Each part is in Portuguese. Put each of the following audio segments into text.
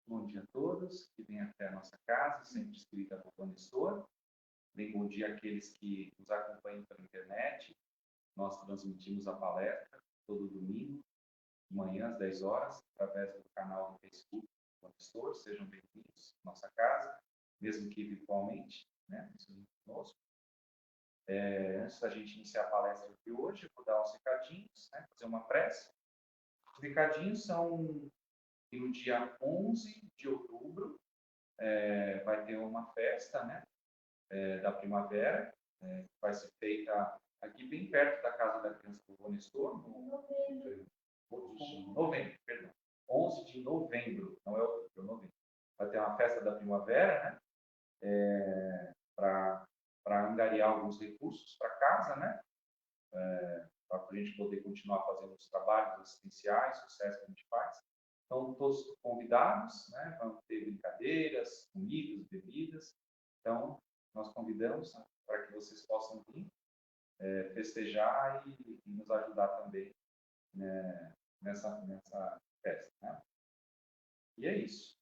Bom dia a todos que vêm até a nossa casa, sempre espírita Vovô Nestor. Bem bom dia àqueles que nos acompanham pela internet. Nós transmitimos a palestra todo domingo, de manhã às 10 horas, através do canal do Facebook Vovô Nestor. Sejam bem-vindos à nossa casa, mesmo que virtualmente, né? Conosco. Antes da gente iniciar a palestra de hoje, eu vou dar uns recadinhos, né? Fazer uma prece. Os recadinhos são que no dia 11 de outubro vai ter uma festa, né? Da primavera, que vai ser feita aqui bem perto da Casa da Criança do Vovô Nestor, novembro, perdão. 11 de novembro, não é outubro, é novembro. Vai ter uma festa da primavera, né? Para angariar alguns recursos para casa, né? Para a gente poder continuar fazendo os trabalhos assistenciais, sucesso que a gente faz. Então, todos convidados, né? Vão ter brincadeiras, comidas, bebidas. Então, nós convidamos para que vocês possam vir festejar e nos ajudar também, né, nessa festa, né? E é isso.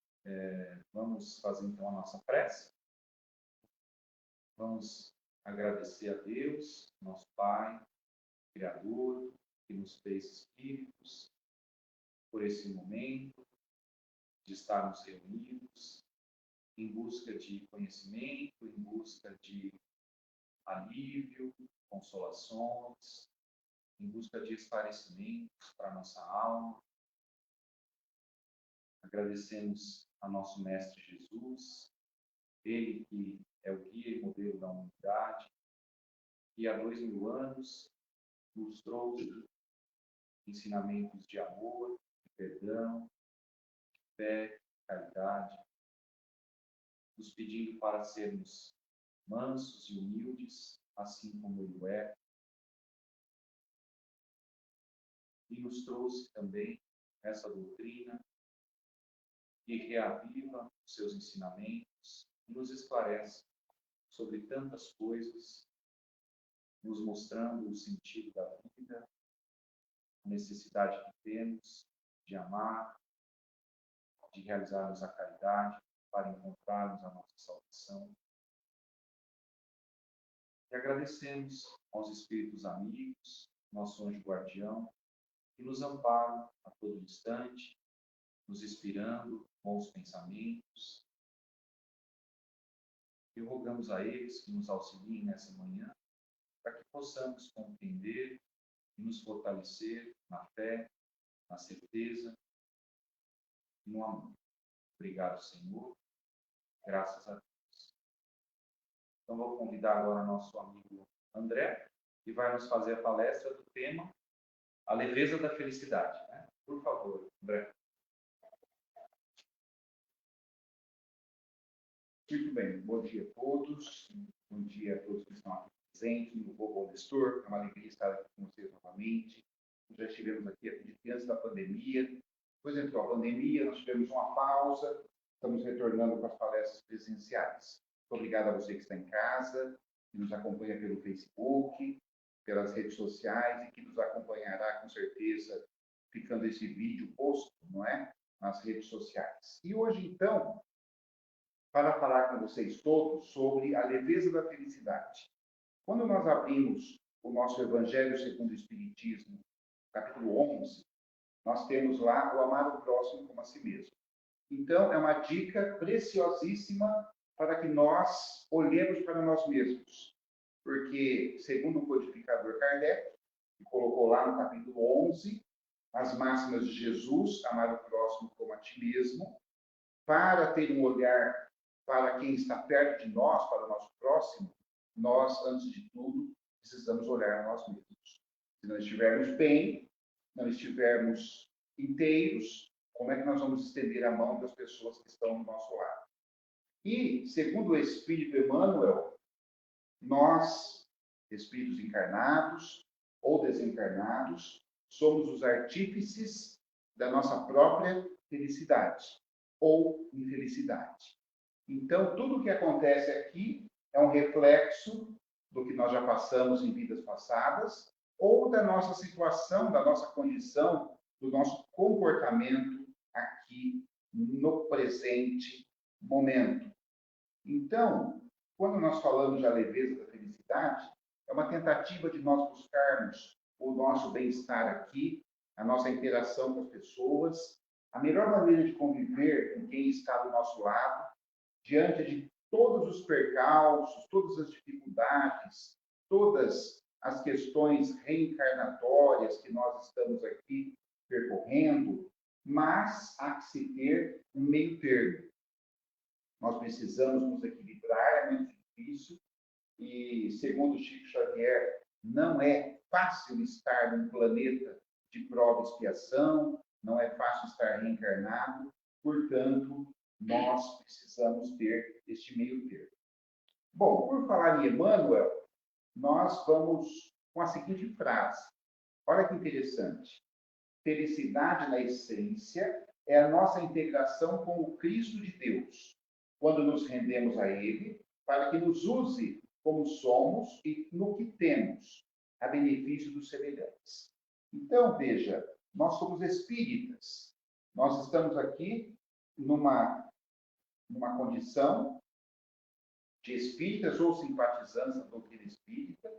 Vamos fazer então a nossa prece. Vamos agradecer a Deus, nosso Pai, Criador, que nos fez espíritos, por esse momento de estarmos reunidos em busca de conhecimento, em busca de alívio, consolações, em busca de esclarecimentos para a nossa alma. Agradecemos a nosso Mestre Jesus, Ele que é o guia e modelo da humanidade, que há 2000 anos nos trouxe ensinamentos de amor, de perdão, de fé, de caridade, nos pedindo para sermos mansos e humildes, assim como Ele é. E nos trouxe também essa doutrina que reaviva os seus ensinamentos e nos esclarece sobre tantas coisas, nos mostrando o sentido da vida, a necessidade que temos de amar, de realizarmos a caridade para encontrarmos a nossa salvação. E agradecemos aos espíritos amigos, nosso anjo guardião, que nos amparam a todo instante, nos inspirando bons pensamentos. E rogamos a eles que nos auxiliem nessa manhã, para que possamos compreender e nos fortalecer na fé, na certeza e no amor. Obrigado, Senhor. Graças a Deus. Então, vou convidar agora nosso amigo André, que vai nos fazer a palestra do tema A Leveza da Felicidade, né? Por favor, André. Muito bem, bom dia a todos. Bom dia a todos que estão aqui presentes no Vovô Nestor. É uma alegria estar aqui com vocês novamente. Já estivemos aqui antes da pandemia. Depois entrou a pandemia, nós tivemos uma pausa. Estamos retornando com as palestras presenciais. Muito obrigado a você que está em casa, que nos acompanha pelo Facebook, pelas redes sociais e que nos acompanhará, com certeza, ficando esse vídeo posto, não é? Nas redes sociais. E hoje, então, para falar com vocês todos sobre a leveza da felicidade. Quando nós abrimos o nosso Evangelho segundo o Espiritismo, capítulo 11, nós temos lá o amar o próximo como a si mesmo. Então, é uma dica preciosíssima para que nós olhemos para nós mesmos. Porque, segundo o codificador Kardec, que colocou lá no capítulo 11, as máximas de Jesus, amar o próximo como a ti mesmo, para ter um olhar para quem está perto de nós, para o nosso próximo, nós, antes de tudo, precisamos olhar a nós mesmos. Se não estivermos bem, não estivermos inteiros, como é que nós vamos estender a mão das pessoas que estão do nosso lado? E, segundo o Espírito Emmanuel, nós, espíritos encarnados ou desencarnados, somos os artífices da nossa própria felicidade ou infelicidade. Então, tudo o que acontece aqui é um reflexo do que nós já passamos em vidas passadas ou da nossa situação, da nossa condição do nosso comportamento aqui no presente momento. Então, quando nós falamos da leveza da felicidade, é uma tentativa de nós buscarmos o nosso bem-estar aqui, a nossa interação com as pessoas, a melhor maneira de conviver com quem está do nosso lado, diante de todos os percalços, todas as dificuldades, todas as questões reencarnatórias que nós estamos aqui percorrendo, mas há que se ter um meio termo. Nós precisamos nos equilibrar, é muito difícil, e, segundo Chico Xavier, não é fácil estar num planeta de prova e expiação, não é fácil estar reencarnado, portanto, nós precisamos ter este meio termo. Bom, por falar em Emmanuel, nós vamos com a seguinte frase. Olha que interessante. Felicidade na essência é a nossa integração com o Cristo de Deus, quando nos rendemos a Ele, para que nos use como somos e no que temos, a benefício dos semelhantes. Então, veja, nós somos espíritas. Nós estamos aqui numa condição de espíritas ou simpatizantes da doutrina espírita,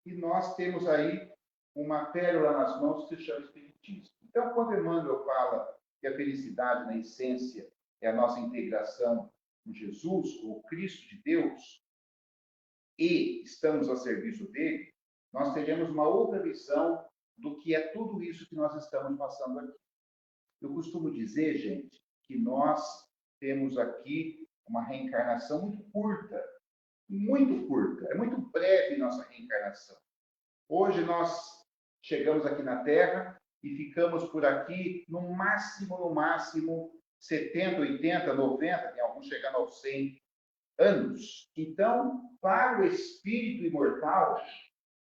e nós temos aí uma pérola nas mãos que se chama espiritismo. Então, quando Emmanuel fala que a felicidade, na essência, é a nossa integração com Jesus, o Cristo de Deus, e estamos a serviço dele, nós teremos uma outra visão do que é tudo isso que nós estamos passando aqui. Eu costumo dizer, gente, que nós temos aqui uma reencarnação muito curta, é muito breve nossa reencarnação. Hoje nós chegamos aqui na Terra e ficamos por aqui no máximo 70, 80, 90, tem alguns chegando aos 100 anos. Então, para o espírito imortal,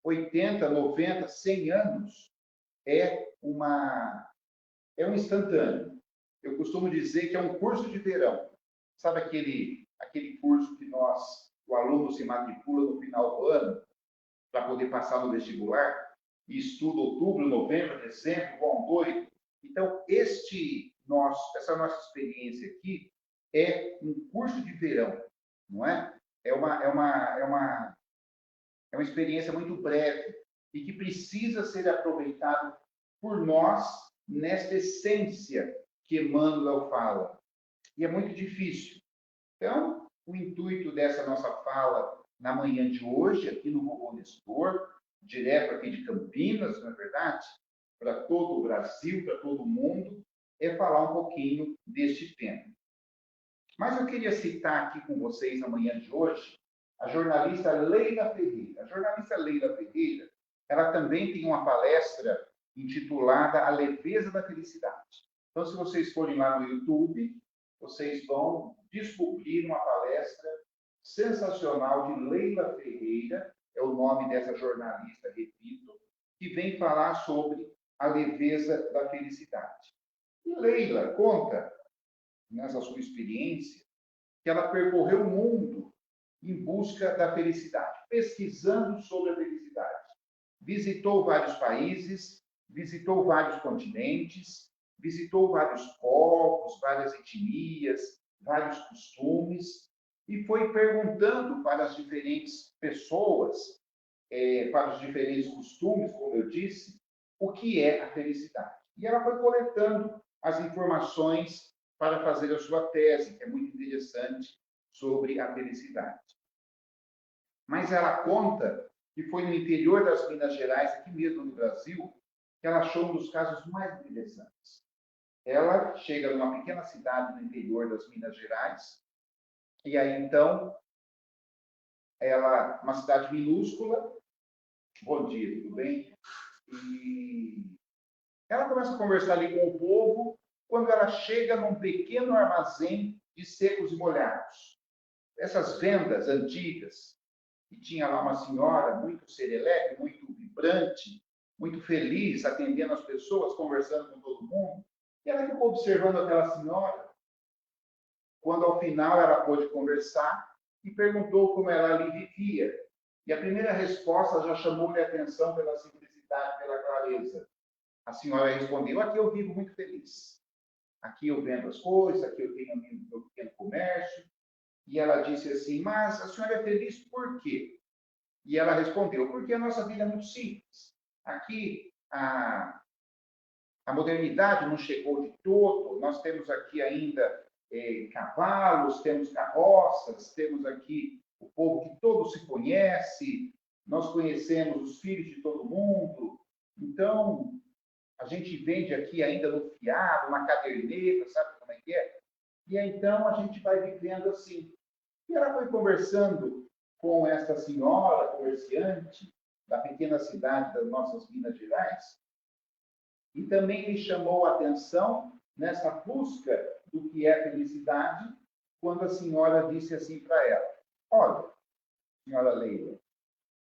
80, 90, 100 anos é um instantâneo. Eu costumo dizer que é um curso de verão. Sabe aquele curso que o aluno se matricula no final do ano para poder passar no vestibular e estuda outubro, novembro, dezembro, igual um doido? Então, essa nossa experiência aqui é um curso de verão, não é? É uma experiência muito breve e que precisa ser aproveitado por nós nesta essência que Emmanuel fala. E é muito difícil. Então, o intuito dessa nossa fala na manhã de hoje, aqui no Vovô Nestor, direto aqui de Campinas, não é verdade? Para todo o Brasil, para todo o mundo, é falar um pouquinho deste tema. Mas eu queria citar aqui com vocês, na manhã de hoje, a jornalista Leila Ferreira. A jornalista Leila Ferreira, ela também tem uma palestra intitulada A Leveza da Felicidade. Então, se vocês forem lá no YouTube, vocês vão descobrir uma palestra sensacional de Leila Ferreira, é o nome dessa jornalista, repito, que vem falar sobre a leveza da felicidade. E Leila conta, nessa sua experiência, que ela percorreu o mundo em busca da felicidade, pesquisando sobre a felicidade. Visitou vários países, visitou vários continentes, visitou vários povos, várias etnias, vários costumes, e foi perguntando para as diferentes pessoas, para os diferentes costumes, como eu disse, o que é a felicidade. E ela foi coletando as informações para fazer a sua tese, que é muito interessante, sobre a felicidade. Mas ela conta que foi no interior das Minas Gerais, aqui mesmo no Brasil, que ela achou um dos casos mais interessantes. Ela chega numa pequena cidade no interior das Minas Gerais, e aí, então, uma cidade minúscula, bom dia, tudo bem? E ela começa a conversar ali com o povo, quando ela chega num pequeno armazém de secos e molhados. Essas vendas antigas, e tinha lá uma senhora muito serelepe, muito vibrante, muito feliz, atendendo as pessoas, conversando com todo mundo. E ela ficou observando aquela senhora, quando ao final ela pôde conversar e perguntou como ela ali vivia. E a primeira resposta já chamou-lhe a atenção pela simplicidade, pela clareza. A senhora respondeu: aqui eu vivo muito feliz. Aqui eu vendo as coisas, aqui eu tenho meu pequeno comércio. E ela disse assim: mas a senhora é feliz por quê? E ela respondeu: porque a nossa vida é muito simples. Aqui a modernidade não chegou de todo, nós temos aqui ainda cavalos, temos carroças, temos aqui o povo que todo se conhece, nós conhecemos os filhos de todo mundo, então a gente vende aqui ainda no fiado, na caderneta, sabe como é que é? E então a gente vai vivendo assim. E ela foi conversando com essa senhora comerciante da pequena cidade das nossas Minas Gerais, e também me chamou a atenção nessa busca do que é felicidade, quando a senhora disse assim para ela: olha, senhora Leila,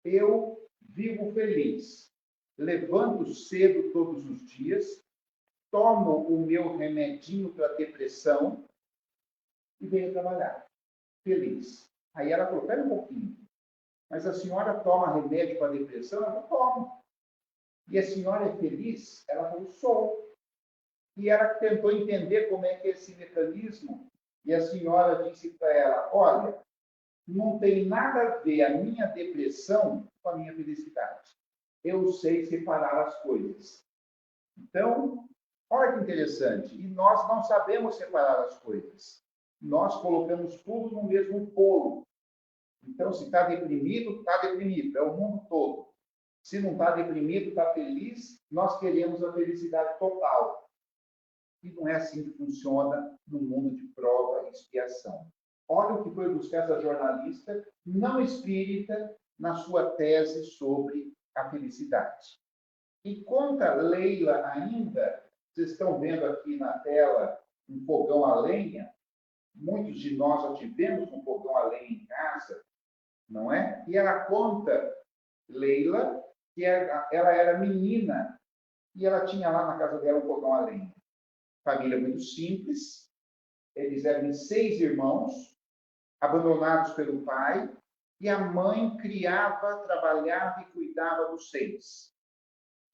eu vivo feliz, levanto cedo todos os dias, tomo o meu remedinho para depressão e venho trabalhar, feliz. Aí ela falou: espera um pouquinho, mas a senhora toma remédio para depressão? Eu tomo. E a senhora é feliz? Ela falou: sou. E ela tentou entender como é que é esse mecanismo. E a senhora disse para ela: olha, não tem nada a ver a minha depressão com a minha felicidade. Eu sei separar as coisas. Então, olha que interessante. E nós não sabemos separar as coisas. Nós colocamos tudo no mesmo bolo. Então, se está deprimido, está deprimido. É o mundo todo. Se não está deprimido, está feliz, nós queremos a felicidade total. E não é assim que funciona no mundo de prova e expiação. Olha o que foi buscar essa jornalista não espírita na sua tese sobre a felicidade. E conta Leila ainda, vocês estão vendo aqui na tela um fogão a lenha, muitos de nós já tivemos um fogão a lenha em casa, não é? E ela conta, Leila, que ela era menina e ela tinha lá na casa dela um fogão a lenha. Família muito simples, eles eram 6 irmãos, abandonados pelo pai, e a mãe criava, trabalhava e cuidava dos 6,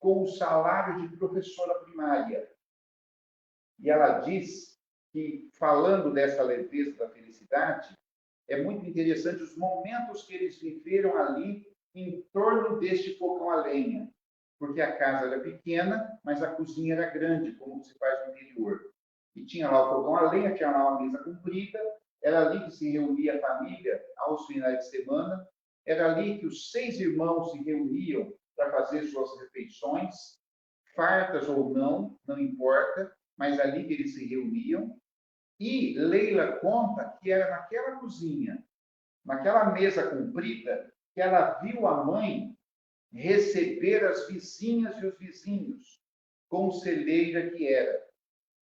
com o salário de professora primária. E ela diz que, falando dessa leveza da felicidade, é muito interessante os momentos que eles viveram ali em torno deste fogão a lenha, porque a casa era pequena, mas a cozinha era grande, como se faz no interior. E tinha lá o fogão a lenha, tinha lá uma mesa comprida, era ali que se reunia a família aos finais de semana, era ali que os 6 irmãos se reuniam para fazer suas refeições, fartas ou não, não importa, mas ali que eles se reuniam. E Leila conta que era naquela cozinha, naquela mesa comprida, que ela viu a mãe receber as vizinhas e os vizinhos, conselheira que era.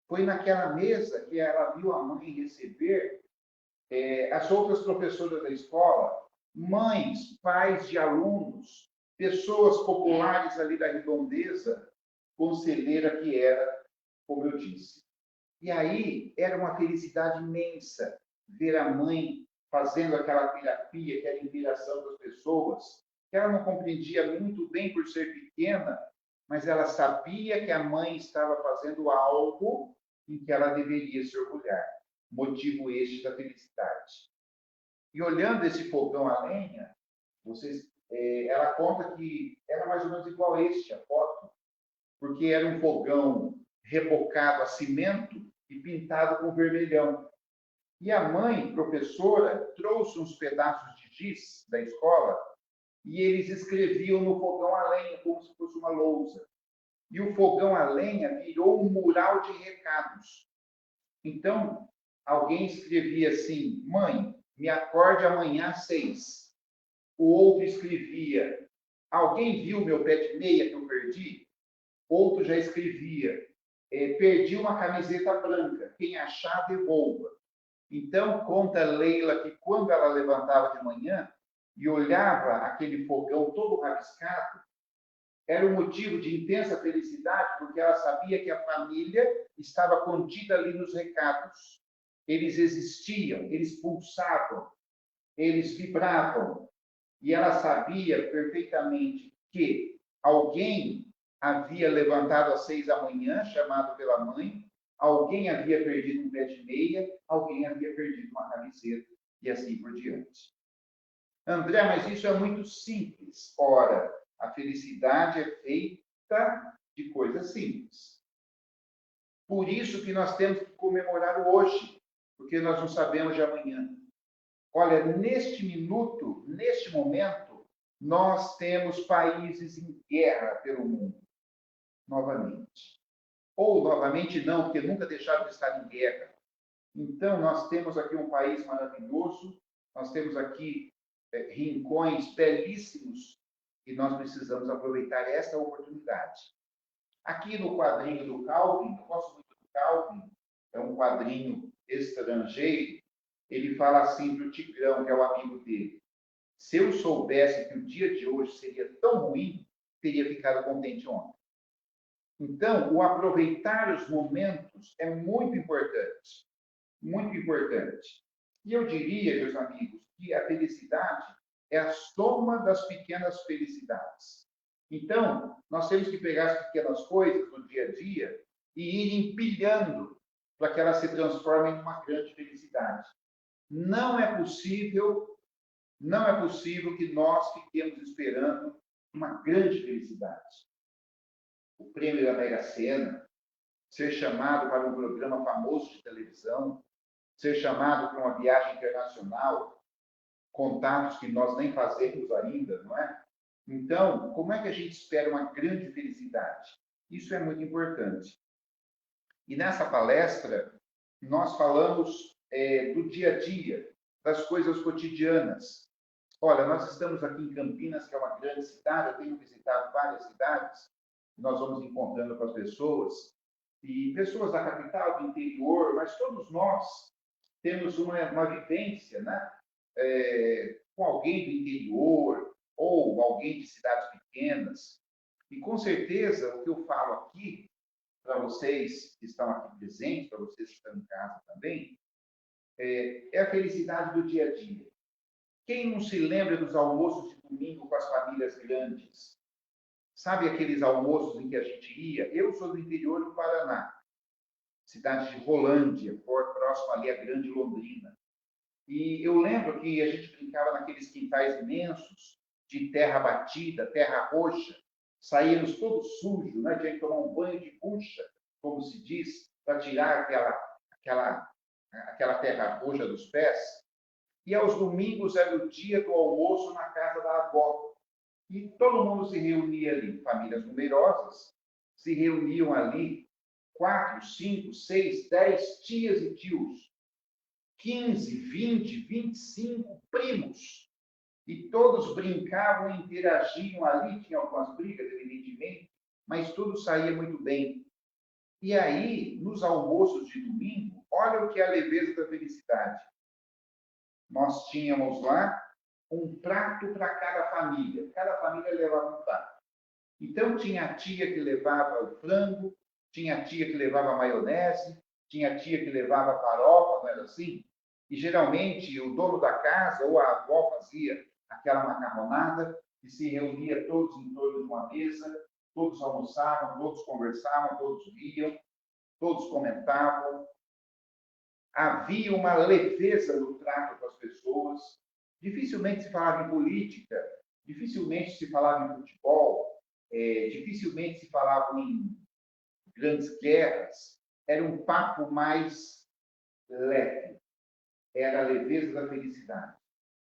Foi naquela mesa que ela viu a mãe receber as outras professoras da escola, mães, pais de alunos, pessoas populares ali da redondeza, conselheira que era, como eu disse. E aí era uma felicidade imensa ver a mãe fazendo aquela terapia, aquela interação das pessoas, que ela não compreendia muito bem por ser pequena, mas ela sabia que a mãe estava fazendo algo em que ela deveria se orgulhar. Motivo este da felicidade. E olhando esse fogão a lenha, ela conta que era mais ou menos igual a este, a foto, porque era um fogão rebocado a cimento e pintado com vermelhão. E a mãe, professora, trouxe uns pedaços de giz da escola e eles escreviam no fogão a lenha como se fosse uma lousa. E o fogão a lenha virou um mural de recados. Então, alguém escrevia assim: mãe, me acorde amanhã às 6. O outro escrevia: alguém viu meu pé de meia que eu perdi? Outro já escrevia: perdi uma camiseta branca, quem achar, devolva. Então, conta Leila que quando ela levantava de manhã e olhava aquele fogão todo rabiscado, era um motivo de intensa felicidade, porque ela sabia que a família estava contida ali nos recados. Eles existiam, eles pulsavam, eles vibravam. E ela sabia perfeitamente que alguém havia levantado às 6 da manhã, chamado pela mãe, alguém havia perdido um pé de meia, alguém havia perdido uma camiseta, e assim por diante. André, mas isso é muito simples. Ora, a felicidade é feita de coisas simples. Por isso que nós temos que comemorar hoje, porque nós não sabemos de amanhã. Olha, neste minuto, neste momento, nós temos países em guerra pelo mundo, novamente. Ou novamente não, porque nunca deixaram de estar em guerra. Então, nós temos aqui um país maravilhoso, nós temos aqui rincões belíssimos, e nós precisamos aproveitar esta oportunidade. Aqui no quadrinho do Calvin, eu gosto muito do Calvin, é um quadrinho estrangeiro, ele fala assim para o Tigrão, que é o amigo dele: se eu soubesse que o dia de hoje seria tão ruim, teria ficado contente ontem. Então, o aproveitar os momentos é muito importante. Muito importante. E eu diria, meus amigos, que a felicidade é a soma das pequenas felicidades. Então, nós temos que pegar as pequenas coisas do dia a dia e ir empilhando para que elas se transformem em uma grande felicidade. Não é possível que nós fiquemos esperando uma grande felicidade. O prêmio da Mega Sena, ser chamado para um programa famoso de televisão, ser chamado para uma viagem internacional, contatos que nós nem fazemos ainda, não é? Então, como é que a gente espera uma grande felicidade? Isso é muito importante. E nessa palestra, nós falamos do dia a dia, das coisas cotidianas. Olha, nós estamos aqui em Campinas, que é uma grande cidade, eu tenho visitado várias cidades, nós vamos encontrando com as pessoas, e pessoas da capital, do interior, mas todos nós temos uma vivência, né? Com alguém do interior ou alguém de cidades pequenas. E, com certeza, o que eu falo aqui, para vocês que estão aqui presentes, para vocês que estão em casa também, é a felicidade do dia a dia. Quem não se lembra dos almoços de domingo com as famílias grandes? Sabe aqueles almoços em que a gente ia? Eu sou do interior do Paraná, cidade de Rolândia, próximo ali à Grande Londrina. E eu lembro que a gente brincava naqueles quintais imensos, de terra batida, terra roxa, saímos todos sujos, né? Tinha que tomar um banho de bucha, como se diz, para tirar aquela terra roxa dos pés. E aos domingos era o dia do almoço na casa da avó. E todo mundo se reunia ali, famílias numerosas, se reuniam ali, 4, 5, 6, 10 tias e tios, 15, 20, 25 primos. E todos brincavam e interagiam ali, tinha algumas brigas, evidentemente, mas tudo saía muito bem. E aí, nos almoços de domingo, olha o que é a leveza da felicidade. Nós tínhamos lá um prato para cada família levava um prato. Então, tinha a tia que levava o frango, tinha a tia que levava a maionese, tinha a tia que levava a farofa, não era assim? E, geralmente, o dono da casa ou a avó fazia aquela macarronada e se reunia todos em torno de uma mesa, todos almoçavam, todos conversavam, todos riam, todos comentavam. Havia uma leveza no trato com as pessoas. Dificilmente se falava em política, dificilmente se falava em futebol, dificilmente se falava em grandes guerras. Era um papo mais leve. Era a leveza da felicidade.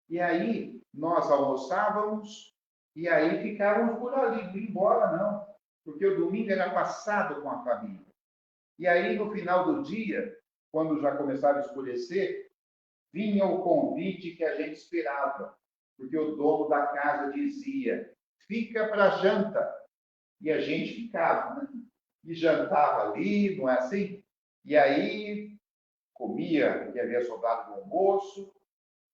E aí nós almoçávamos e aí ficávamos por ali, não ia embora não, porque o domingo era passado com a família. E aí no final do dia, quando já começava a escurecer, vinha o convite que a gente esperava, porque o dono da casa dizia: fica para janta. E a gente ficava, né? E jantava ali, não é assim? E aí comia o que havia sobrado do almoço.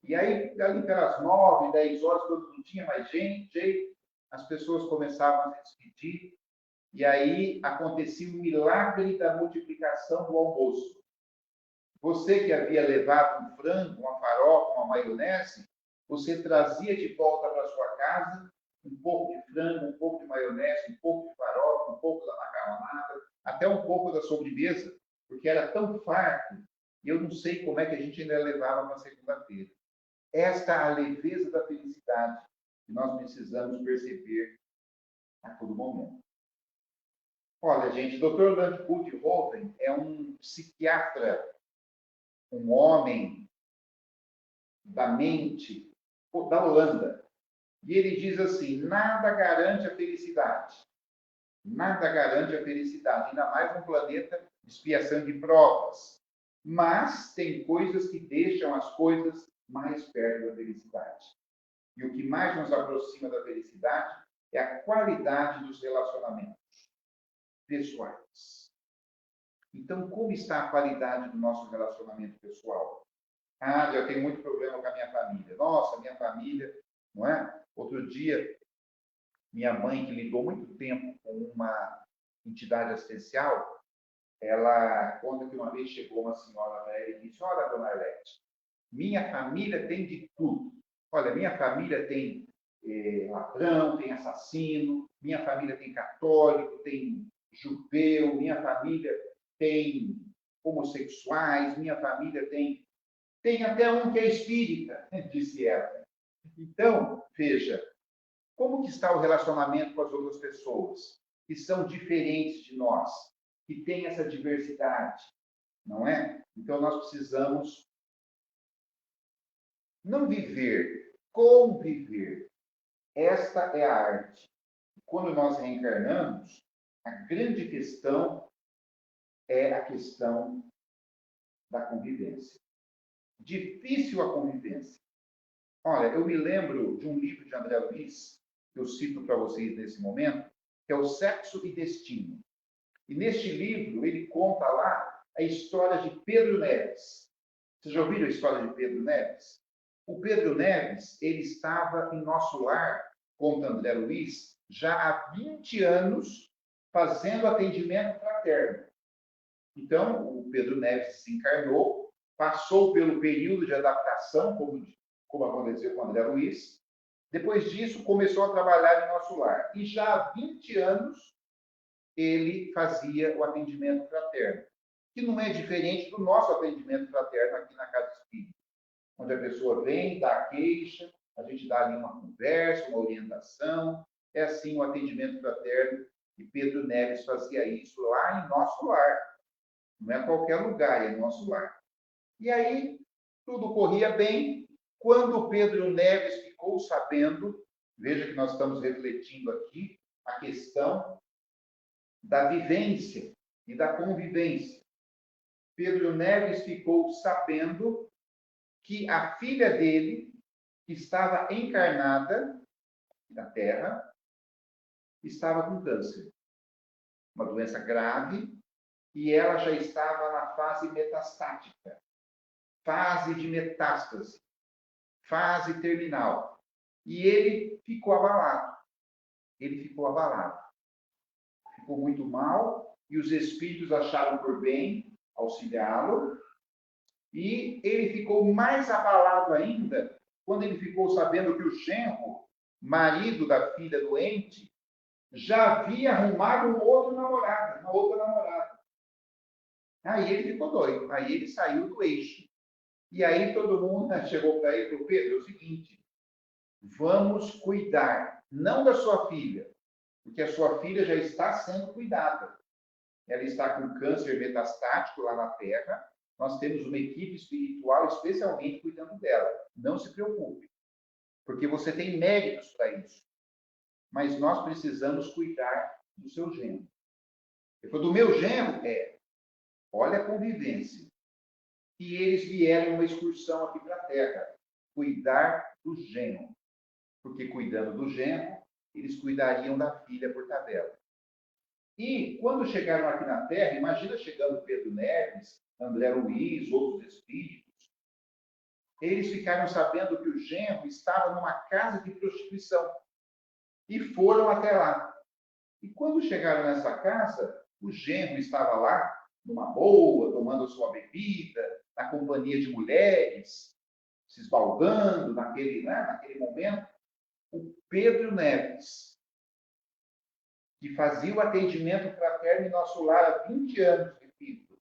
E aí, ali pelas 9, 10 horas, quando não tinha mais gente, as pessoas começavam a se despedir. E aí acontecia o milagre da multiplicação do almoço. Você que havia levado um frango, uma farofa, uma maionese, você trazia de volta para sua casa um pouco de frango, um pouco de maionese, um pouco de farofa, um pouco da sobremesa, porque era tão farto, e eu não sei como é que a gente ainda levava para segunda-feira. Esta é a leveza da felicidade que nós precisamos perceber a todo momento. Olha, gente, o Dr. Landkut Hoven é um psiquiatra, um homem da mente da Holanda. E ele diz assim: nada garante a felicidade. Nada garante a felicidade, ainda mais num planeta de expiação de provas. Mas tem coisas que deixam as coisas mais perto da felicidade. E o que mais nos aproxima da felicidade é a qualidade dos relacionamentos pessoais. Então, como está a qualidade do nosso relacionamento pessoal? Ah, eu tenho muito problema com a minha família. Nossa, minha família, não é? Outro dia, minha mãe, que lidou muito tempo com uma entidade assistencial, ela conta que uma vez chegou uma senhora para ela e disse: olha, dona Arlete, minha família tem de tudo. Olha, minha família tem ladrão, tem assassino, minha família tem católico, tem judeu, minha família tem homossexuais, minha família tem até um que é espírita, disse ela. Então, veja, como que está o relacionamento com as outras pessoas que são diferentes de nós, que têm essa diversidade, não é? Então, nós precisamos não viver, conviver. Esta é a arte. Quando nós reencarnamos, a grande questão é a questão da convivência. Difícil a convivência. Olha, eu me lembro de um livro de André Luiz, que eu cito para vocês nesse momento, que é o Sexo e Destino. E neste livro, ele conta lá a história de Pedro Neves. Vocês já ouviram a história de Pedro Neves? O Pedro Neves, ele estava em nosso lar, conta André Luiz, já há 20 anos fazendo atendimento fraterno. Então, o Pedro Neves se encarnou, passou pelo período de adaptação, como aconteceu com o André Luiz. Depois disso, começou a trabalhar em nosso lar. E já há 20 anos, ele fazia o atendimento fraterno, que não é diferente do nosso atendimento fraterno aqui na Casa Espírita, onde a pessoa vem, dá a queixa, a gente dá ali uma conversa, uma orientação. É assim o atendimento fraterno, e Pedro Neves fazia isso lá em nosso lar. Não é qualquer lugar, é nosso lar. E aí, tudo corria bem, quando o Pedro Neves ficou sabendo, veja que nós estamos refletindo aqui, a questão da vivência e da convivência. Pedro Neves ficou sabendo que a filha dele, que estava encarnada na Terra, estava com câncer. Uma doença grave, e ela já estava na fase metastática, fase de metástase, fase terminal. E ele ficou abalado. Ele ficou abalado. Ficou muito mal, e os espíritos acharam por bem auxiliá-lo. E ele ficou mais abalado ainda quando ele ficou sabendo que o genro, marido da filha doente, já havia arrumado uma outra namorada. Aí ele ficou doido, aí ele saiu do eixo. E aí todo mundo chegou para ele e falou: Pedro, é o seguinte, vamos cuidar, não da sua filha, porque a sua filha já está sendo cuidada. Ela está com câncer metastático lá na Terra. Nós temos uma equipe espiritual especialmente cuidando dela. Não se preocupe, porque você tem méritos para isso. Mas nós precisamos cuidar do seu genro. Ele falou: do meu genro? Olha a convivência. E eles vieram uma excursão aqui para a Terra, cuidar do genro. Porque cuidando do genro, eles cuidariam da filha por tabela. E quando chegaram aqui na Terra, imagina chegando Pedro Neves, André Luiz, outros espíritos, eles ficaram sabendo que o genro estava numa casa de prostituição e foram até lá. E quando chegaram nessa casa, o genro estava lá, numa boa, tomando sua bebida, na companhia de mulheres, se esbaldando naquele momento. O Pedro Neves que fazia o atendimento fraterno em nosso lar há 20 anos, repito,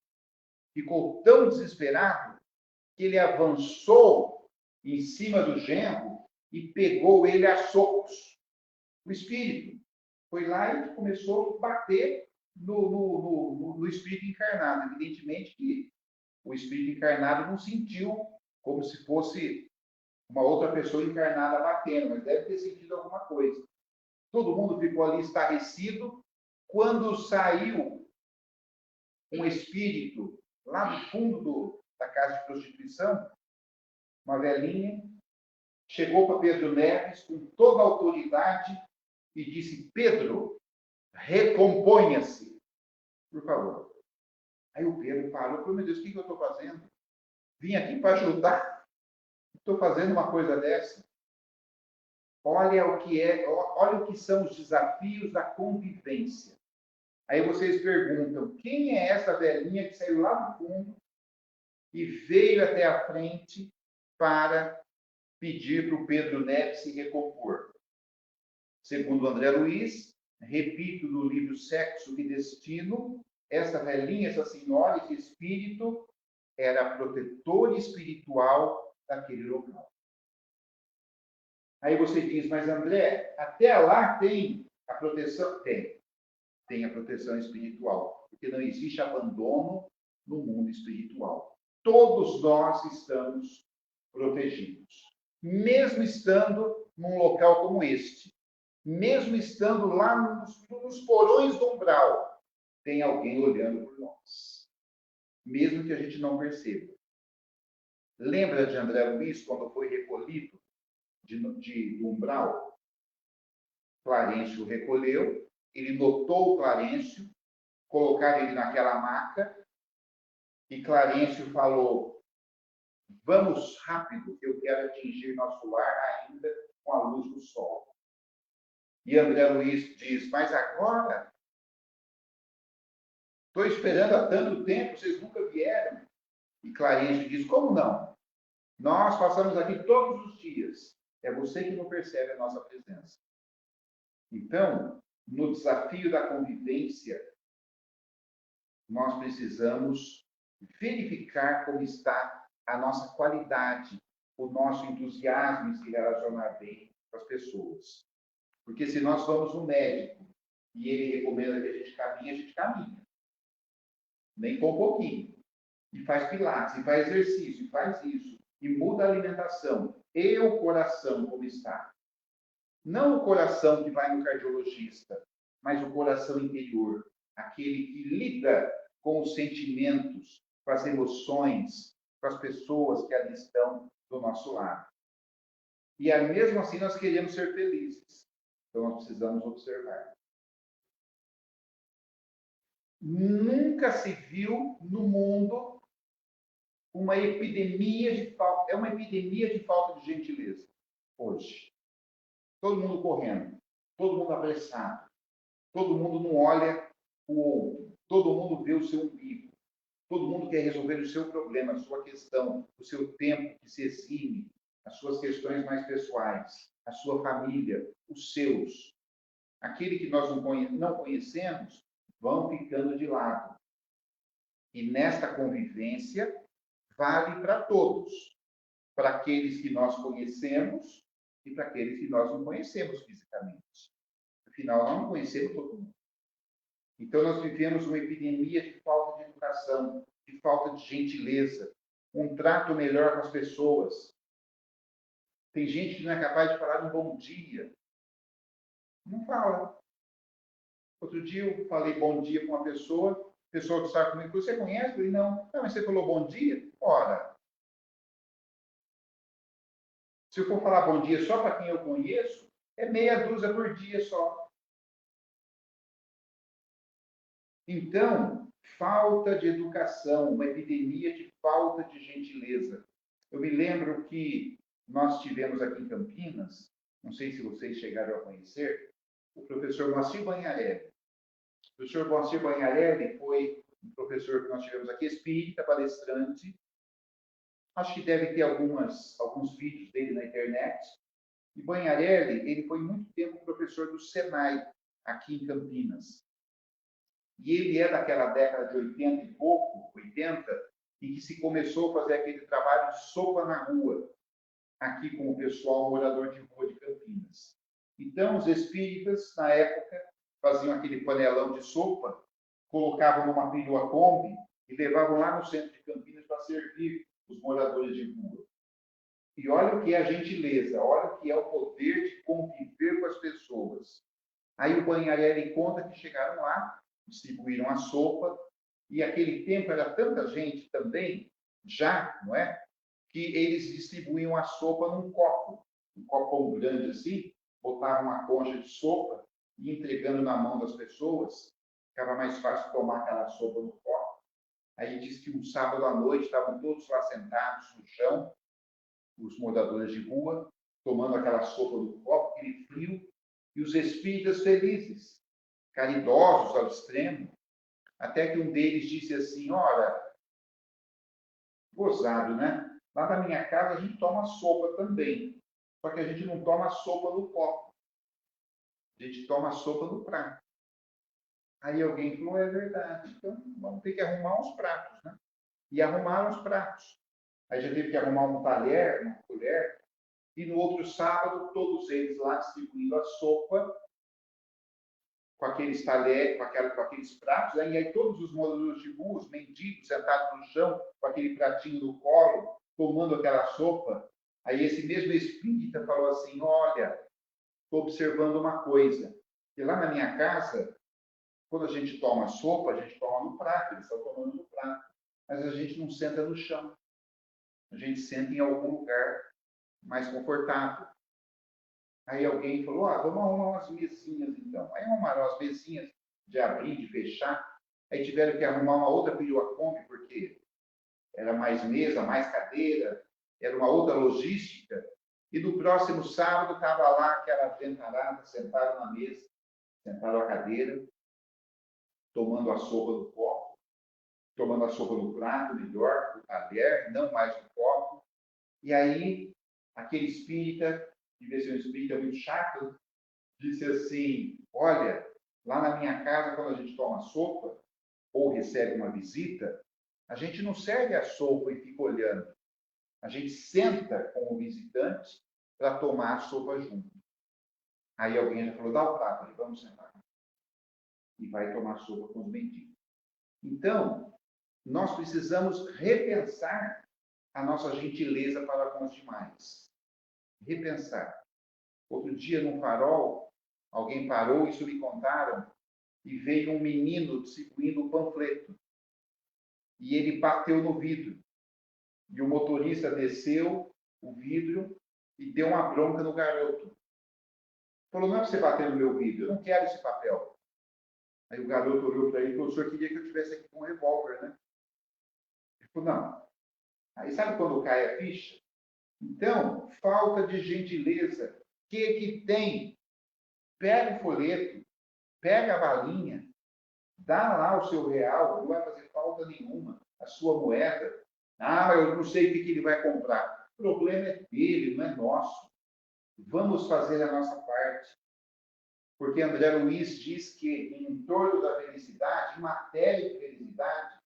ficou tão desesperado que ele avançou em cima do genro e pegou ele a socos. O espírito foi lá e começou a bater no espírito encarnado. Evidentemente que o espírito encarnado não sentiu como se fosse uma outra pessoa encarnada batendo, mas deve ter sentido alguma coisa. Todo mundo ficou ali estarrecido. Quando saiu um espírito lá do fundo da casa de prostituição, uma velhinha, chegou para Pedro Neves com toda a autoridade e disse: Pedro, recomponha-se, por favor. Aí o Pedro parou e falou: meu Deus, o que eu estou fazendo? Vim aqui para ajudar. Estou fazendo uma coisa dessa. Olha o que são os desafios da convivência. Aí vocês perguntam: quem é essa velhinha que saiu lá do fundo e veio até a frente para pedir para o Pedro Neves se recompor? Segundo André Luiz, repito do livro Sexo e Destino, essa velhinha, essa senhora, esse espírito, era protetor espiritual daquele local. Aí você diz: mas André, até lá tem a proteção? Tem a proteção espiritual, porque não existe abandono no mundo espiritual. Todos nós estamos protegidos, mesmo estando num local como este, mesmo estando lá nos porões do umbral, tem alguém olhando por nós, mesmo que a gente não perceba. Lembra de André Luiz, quando foi recolhido do umbral? Clarencio recolheu, ele notou o Clarencio, colocaram ele naquela maca, e Clarencio falou: vamos rápido, eu quero atingir nosso lar ainda com a luz do sol. E André Luiz diz: mas agora? Estou esperando há tanto tempo, vocês nunca vieram. E Clarencio diz: como não? Nós passamos aqui todos os dias. É você que não percebe a nossa presença. Então, no desafio da convivência, nós precisamos verificar como está a nossa qualidade, o nosso entusiasmo em se relacionar bem com as pessoas. Porque se nós vamos no médico e ele recomenda que a gente caminha. Nem com um pouquinho. E faz pilates, e faz exercício, e faz isso. E muda a alimentação. E o coração como está? Não o coração que vai no cardiologista, mas o coração interior. Aquele que lida com os sentimentos, com as emoções, com as pessoas que ali estão do nosso lado. E mesmo assim nós queremos ser felizes. Então nós precisamos observar. Nunca se viu no mundo uma epidemia de falta. É uma epidemia de falta de gentileza hoje. Todo mundo correndo, todo mundo apressado, todo mundo não olha o outro, todo mundo vê o seu umbigo, todo mundo quer resolver o seu problema, a sua questão, o seu tempo que se exime, as suas questões mais pessoais, a sua família, os seus. Aquele que nós não conhecemos vão ficando de lado. E nesta convivência vale para todos, para aqueles que nós conhecemos e para aqueles que nós não conhecemos fisicamente. Afinal, nós não conhecemos todo mundo. Então, nós vivemos uma epidemia de falta de educação, de falta de gentileza, um trato melhor com as pessoas. Tem gente que não é capaz de falar um bom dia. Não fala. Outro dia eu falei bom dia com uma pessoa, a pessoa que está comigo: você conhece? Eu falei: não. Não, mas você falou bom dia? Ora, se eu for falar bom dia só para quem eu conheço, é meia dúzia por dia só. Então, falta de educação, uma epidemia de falta de gentileza. Eu me lembro que nós tivemos aqui em Campinas, não sei se vocês chegaram a conhecer, o professor Moacir Banharelli. O professor Moacir Banharelli foi um professor que nós tivemos aqui, espírita, palestrante. Acho que deve ter alguns vídeos dele na internet. E Banharelli, ele foi muito tempo professor do Senai, aqui em Campinas. E ele é daquela década de 80 e pouco, 80, em que se começou a fazer aquele trabalho de sopa na rua, aqui com o pessoal morador de rua de Campinas. Então, os espíritas, na época, faziam aquele panelão de sopa, colocavam numa perua Kombi e levavam lá no centro de Campinas para servir os moradores de rua. E olha o que é a gentileza, olha o que é o poder de conviver com as pessoas. Aí o Banharelli conta que chegaram lá, distribuíram a sopa, e aquele tempo era tanta gente também, já, não é? Que eles distribuíam a sopa num copo, um copão grande assim, botavam uma concha de sopa e entregando na mão das pessoas, ficava mais fácil tomar aquela sopa no copo. Aí diz que um sábado à noite estavam todos lá sentados no chão, os moradores de rua, tomando aquela sopa no copo, aquele frio, e os espíritas felizes, caridosos ao extremo, até que um deles disse assim, ora, gozado, né? Lá na minha casa a gente toma sopa também, só que a gente não toma sopa no copo, a gente toma sopa no prato. Aí alguém falou, é verdade, então vamos ter que arrumar uns pratos, né? E arrumaram os pratos. Aí já teve que arrumar um talher, uma colher, e no outro sábado, todos eles lá distribuindo a sopa, com aqueles talheres, com aqueles pratos, e aí todos os moradores de rua, os mendigos, sentados no chão, com aquele pratinho no colo, tomando aquela sopa. Aí esse mesmo espírita falou assim, olha, estou observando uma coisa, que lá na minha casa, quando a gente toma sopa, a gente toma no prato, eles estão tomando no prato, mas a gente não senta no chão, a gente senta em algum lugar mais confortável. Aí alguém falou, vamos arrumar umas mesinhas então. Aí arrumaram as mesinhas de abrir, de fechar. Aí tiveram que arrumar uma outra perua Kombi, porque era mais mesa, mais cadeira, era uma outra logística. E no próximo sábado estava lá aquela gentarada, sentaram na mesa, sentaram à cadeira, tomando a sopa do copo, tomando a sopa no prato, melhor, no talher, não mais no copo. E aí, aquele espírita, devia ser um espírita muito chato, disse assim, olha, lá na minha casa, quando a gente toma sopa, ou recebe uma visita, a gente não serve a sopa e fica olhando. A gente senta com o visitante para tomar a sopa junto. Aí alguém já falou, dá o prato ali, vamos sentar. E vai tomar sopa com os mendigos. Então, nós precisamos repensar a nossa gentileza para com os demais. Repensar. Outro dia, num farol, alguém parou, isso me contaram, e veio um menino distribuindo um panfleto. E ele bateu no vidro. E o motorista desceu o vidro e deu uma bronca no garoto. Falou, não é para você bater no meu vidro, eu não quero esse papel. Aí o garoto olhou para ele e falou, o senhor queria que eu estivesse aqui com um revólver, né? Ele falou, não. Aí sabe quando cai a ficha? Então, falta de gentileza. O que tem? Pega o folheto, pega a balinha, dá lá o seu real, não vai fazer falta nenhuma, a sua moeda. Mas eu não sei o que ele vai comprar. O problema é dele, não é nosso. Vamos fazer a nossa parte. Porque André Luiz diz que, em torno da felicidade, em matéria de felicidade,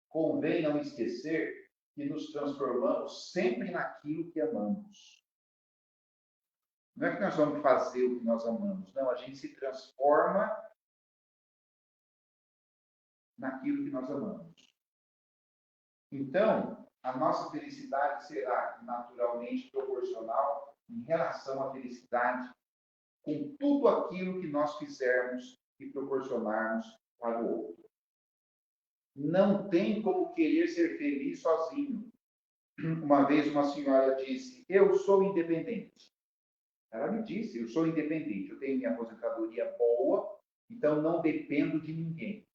convém não esquecer que nos transformamos sempre naquilo que amamos. Não é que nós vamos fazer o que nós amamos, não, a gente se transforma naquilo que nós amamos. Então, a nossa felicidade será naturalmente proporcional em relação à felicidade com tudo aquilo que nós fizermos e proporcionarmos para o outro. Não tem como querer ser feliz sozinho. Uma vez uma senhora disse, eu sou independente. Ela me disse, eu sou independente, eu tenho minha aposentadoria boa, então não dependo de ninguém.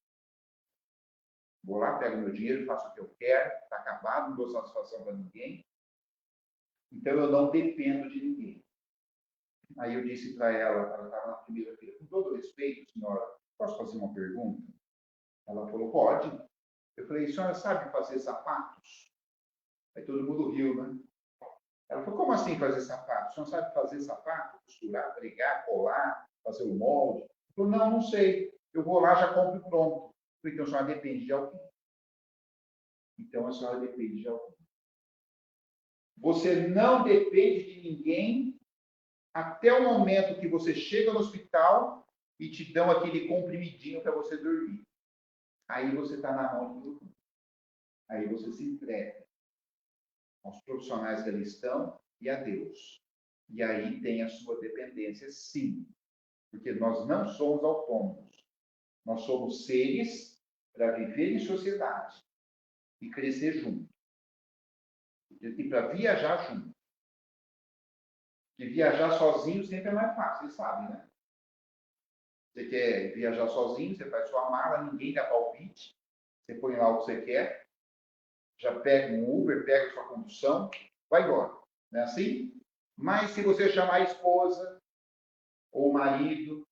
Vou lá, pego meu dinheiro, faço o que eu quero, está acabado, não dou satisfação para ninguém. Então eu não dependo de ninguém. Aí eu disse para ela estava na primeira-feira, com todo respeito, senhora, posso fazer uma pergunta? Ela falou, pode. Eu falei, senhora sabe fazer sapatos? Aí todo mundo riu, né? Ela falou, como assim fazer sapato? O senhor sabe fazer sapato, costurar, pregar, colar, fazer o molde? Falou, não, não sei. Eu vou lá, já compro pronto. Falei, então a senhora depende de alguém. Então a senhora depende de alguém. Você não depende de ninguém até o momento que você chega no hospital e te dão aquele comprimidinho para você dormir. Aí você está na mão de todo mundo. Aí você se entrega aos profissionais que ali estão e a Deus. E aí tem a sua dependência, sim. Porque nós não somos autônomos. Nós somos seres para viver em sociedade e crescer junto. E para viajar junto. Porque viajar sozinho sempre é mais fácil, vocês sabem, né? Você quer viajar sozinho, você faz sua mala, ninguém dá palpite. Você põe lá o que você quer, já pega um Uber, pega sua condução, vai embora. Não é assim? Mas se você chamar a esposa ou o marido,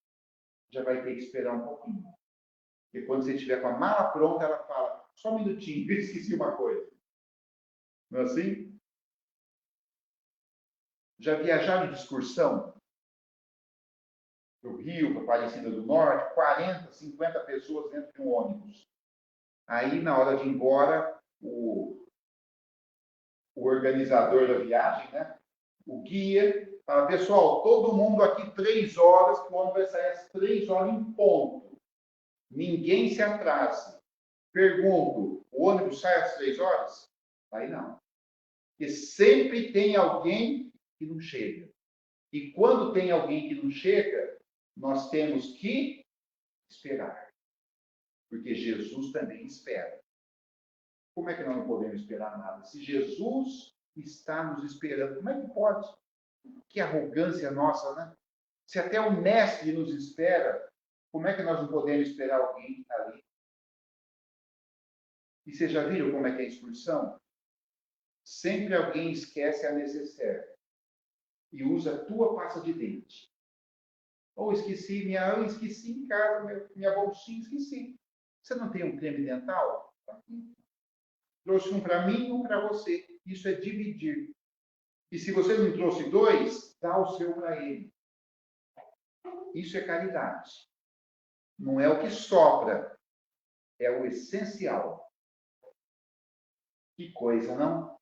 já vai ter que esperar um pouquinho. Porque quando você estiver com a mala pronta, ela fala, só um minutinho, eu esqueci uma coisa. Não é assim? Já viajaram de excursão? Do Rio, para Aparecida do Norte, 40, 50 pessoas dentro de um ônibus. Aí, na hora de ir embora, o organizador da viagem, né? O guia, fala, pessoal, todo mundo aqui 3 horas, que o ônibus vai sair às 3 horas em ponto. Ninguém se atrase. Pergunto, o ônibus sai às 3 horas? Aí não. Porque sempre tem alguém que não chega. E quando tem alguém que não chega, nós temos que esperar. Porque Jesus também espera. Como é que nós não podemos esperar nada? Se Jesus está nos esperando, como é que pode? Que arrogância nossa, né? Se até o mestre nos espera, como é que nós não podemos esperar alguém que está ali? E vocês já viram como é que é a excursão? Sempre alguém esquece a necessaire e usa a tua pasta de dente. Ou esqueci eu esqueci em casa, minha bolsinha, esqueci. Você não tem um creme dental? Trouxe um para mim e um para você. Isso é dividir. E se você não trouxe 2, dá o seu para ele. Isso é caridade. Não é o que sobra, é o essencial. Que coisa, não?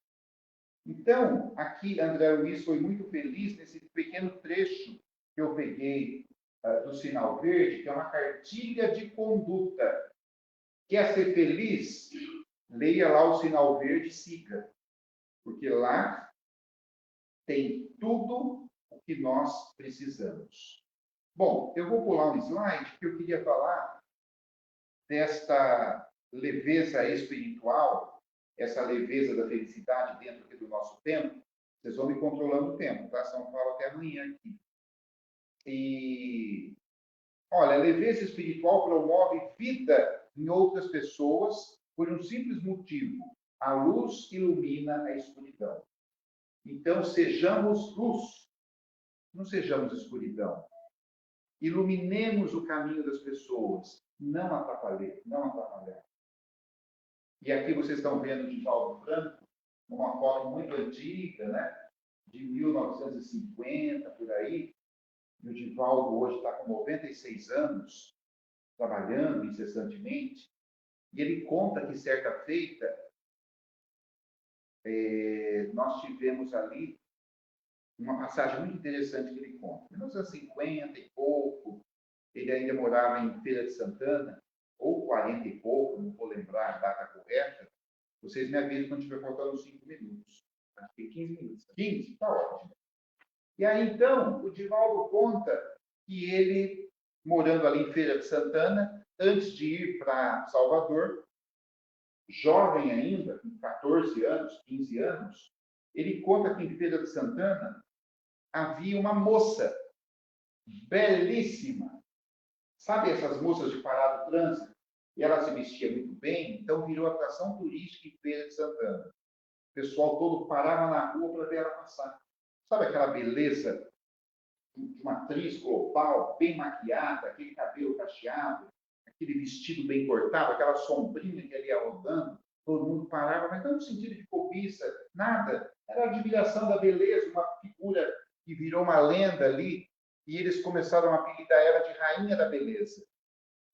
Então, aqui André Luiz foi muito feliz nesse pequeno trecho que eu peguei do sinal verde, que é uma cartilha de conduta. Quer ser feliz? Leia lá o sinal verde e siga. Porque lá tem tudo o que nós precisamos. Bom, eu vou pular um slide que eu queria falar desta leveza espiritual, essa leveza da felicidade dentro do nosso tempo. Vocês vão me controlando o tempo, tá? São Paulo até amanhã aqui. E, olha, a leveza espiritual promove vida em outras pessoas por um simples motivo. A luz ilumina a escuridão. Então, sejamos luz, não sejamos escuridão. Iluminemos o caminho das pessoas, não atrapalhar. E aqui vocês estão vendo o Divaldo Franco, uma foto muito antiga, né? De 1950, por aí. E o Divaldo hoje está com 96 anos, trabalhando incessantemente. E ele conta que, certa feita, nós tivemos ali uma passagem muito interessante que ele conta. Em 1950 e pouco, ele ainda morava em Feira de Santana, ou 40 e pouco, não vou lembrar a data correta. Vocês me avisam quando estiver faltando 5 minutos. Acho que 15 minutos. 15? Está ótimo. E aí, então, o Divaldo conta que ele, morando ali em Feira de Santana, antes de ir para Salvador, jovem ainda, com 14 anos, 15 anos, ele conta que em Feira de Santana havia uma moça belíssima. Sabe essas moças de parado do trânsito? E ela se vestia muito bem, então virou atração turística em Feira de Santana. O pessoal todo parava na rua para ver ela passar. Sabe aquela beleza de uma atriz global, bem maquiada, aquele cabelo cacheado, aquele vestido bem cortado, aquela sombrinha que ele ia rodando, todo mundo parava, mas não no sentido de cobiça, nada. Era a admiração da beleza, uma figura que virou uma lenda ali e eles começaram a apelidar ela de Rainha da Beleza.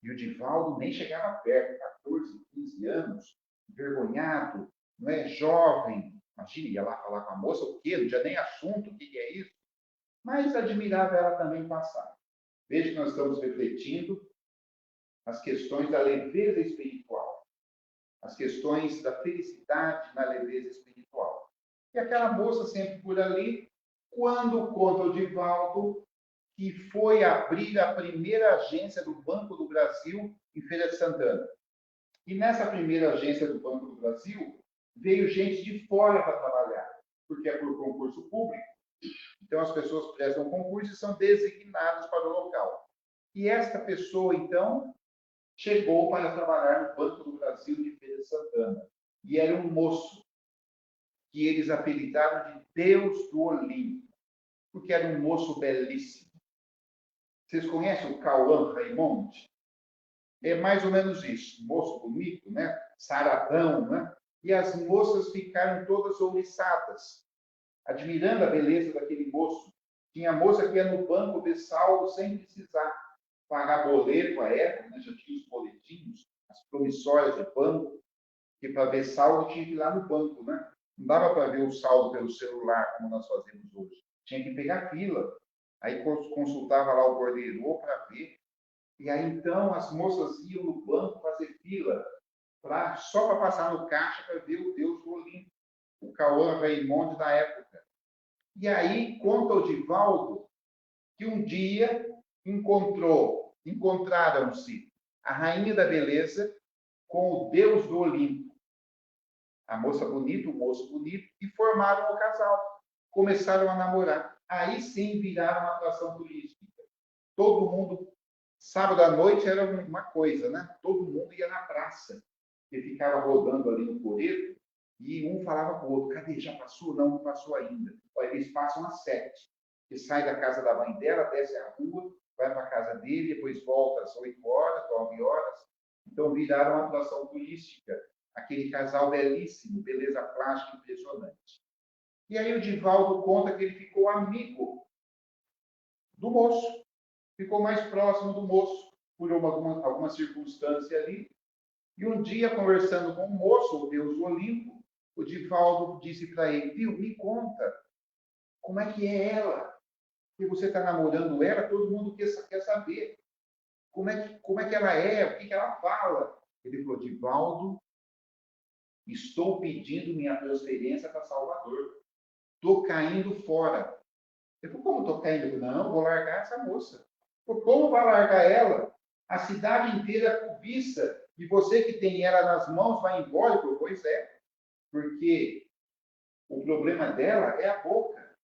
E o Divaldo nem chegava perto, 14, 15 anos, envergonhado, não é jovem. Imagina, ia lá falar com a moça, o quê? Não tinha nem assunto, o que é isso? Mas admirava ela também passar. Veja que nós estamos refletindo as questões da leveza espiritual, as questões da felicidade na leveza espiritual. E aquela moça sempre por ali, quando conta o Divaldo que foi abrir a primeira agência do Banco do Brasil em Feira de Santana. E nessa primeira agência do Banco do Brasil, veio gente de fora para trabalhar, porque é por concurso público. Então, as pessoas prestam concurso e são designadas para o local. E esta pessoa, então, chegou para trabalhar no Banco do Brasil de Feira de Santana. E era um moço que eles apelidaram de Deus do Olimpo, porque era um moço belíssimo. Vocês conhecem o Cauã Raymond? É mais ou menos isso. Moço bonito, né? Saradão, né? E as moças ficaram todas ouriçadas, admirando a beleza daquele moço. Tinha moça que ia no banco ver saldo sem precisar pagar boleto à época, né? Já tinha os boletinhos, as promissórias de banco, que para ver saldo tinha que ir lá no banco, né? Não dava para ver o saldo pelo celular, como nós fazemos hoje. Tinha que pegar fila. Aí consultava lá o borderô para ver. E aí, então, as moças iam no banco fazer fila só para passar no caixa para ver o Deus do Olimpo, o Cauã Raymond da época. E aí, conta o Divaldo que um dia encontraram-se a Rainha da Beleza com o Deus do Olimpo. A moça bonita, o moço bonito, e formaram o casal. Começaram a namorar. Aí sim viraram uma atração turística. Todo mundo, sábado à noite era uma coisa, né? Todo mundo ia na praça, que ficava rodando ali no coreto, e um falava com o outro, cadê? Já passou? Não, não passou ainda. Olha, eles passam às 7. Que sai da casa da mãe dela, desce a rua, vai para a casa dele, depois volta às 8 horas, 9 horas. Então viraram uma atração turística. Aquele casal belíssimo, beleza plástica impressionante. E aí o Divaldo conta que ele ficou amigo do moço, ficou mais próximo do moço por alguma circunstância ali. E um dia, conversando com o moço, o Deus do Olimpo, o Divaldo disse para ele, viu, me conta, como é que é ela? Que você está namorando ela, todo mundo quer saber. Como é que ela é? O que ela fala? Ele falou, Divaldo, estou pedindo minha transferência para Salvador. Estou caindo fora. Ele falou, como estou caindo? Não, vou largar essa moça. Falei, como vai largar ela? A cidade inteira cobiça e você que tem ela nas mãos vai embora? Falei, pois é, porque o problema dela é a boca.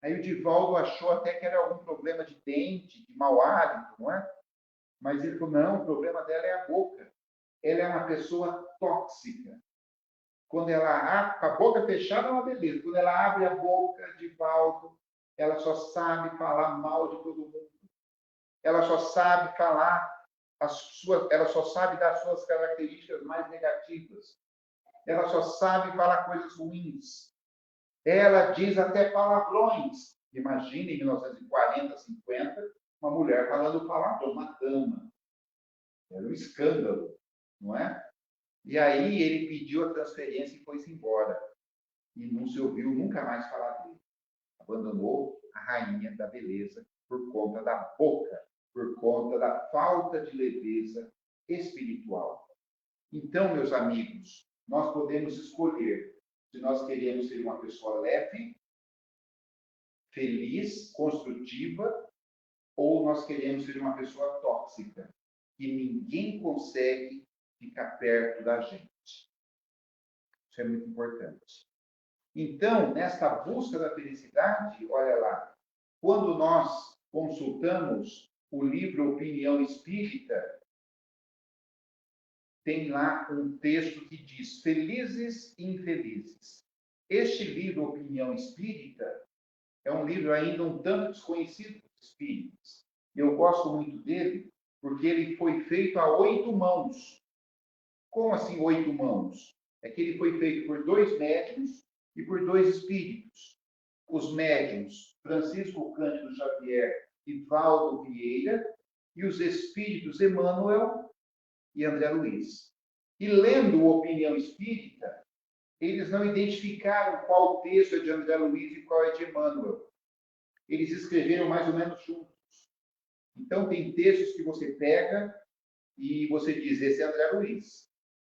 Aí o Divaldo achou até que era algum problema de dente, de mau hálito, não é? Mas ele falou, não, o problema dela é a boca. Ela é uma pessoa tóxica. Quando ela com a boca fechada é uma beleza. Quando ela abre a boca, Divaldo, ela só sabe falar mal de todo mundo. Ela só sabe falar ela só sabe dar suas características mais negativas. Ela só sabe falar coisas ruins. Ela diz até palavrões. Imagine em 1940, 50, uma mulher falando palavrão, uma dama. Era um escândalo, não é? E aí ele pediu a transferência e foi-se embora. E não se ouviu nunca mais falar dele. Abandonou a rainha da beleza por conta da boca, por conta da falta de leveza espiritual. Então, meus amigos, nós podemos escolher se nós queremos ser uma pessoa leve, feliz, construtiva, ou nós queremos ser uma pessoa tóxica, que ninguém consegue ficar perto da gente. Isso é muito importante. Então, nesta busca da felicidade, olha lá, quando nós consultamos o livro Opinião Espírita, tem lá um texto que diz Felizes e Infelizes. Este livro Opinião Espírita é um livro ainda um tanto desconhecido dos espíritas. E eu gosto muito dele porque ele foi feito a 8 mãos. Como assim 8 mãos? É que ele foi feito por 2 médiuns e por 2 espíritos. os médiuns Francisco Cândido Xavier e Valdo Vieira, e os espíritos Emmanuel e André Luiz. E lendo Opinião Espírita, eles não identificaram qual texto é de André Luiz e qual é de Emmanuel. Eles escreveram mais ou menos juntos. Então, tem textos que você pega e você diz, esse é André Luiz,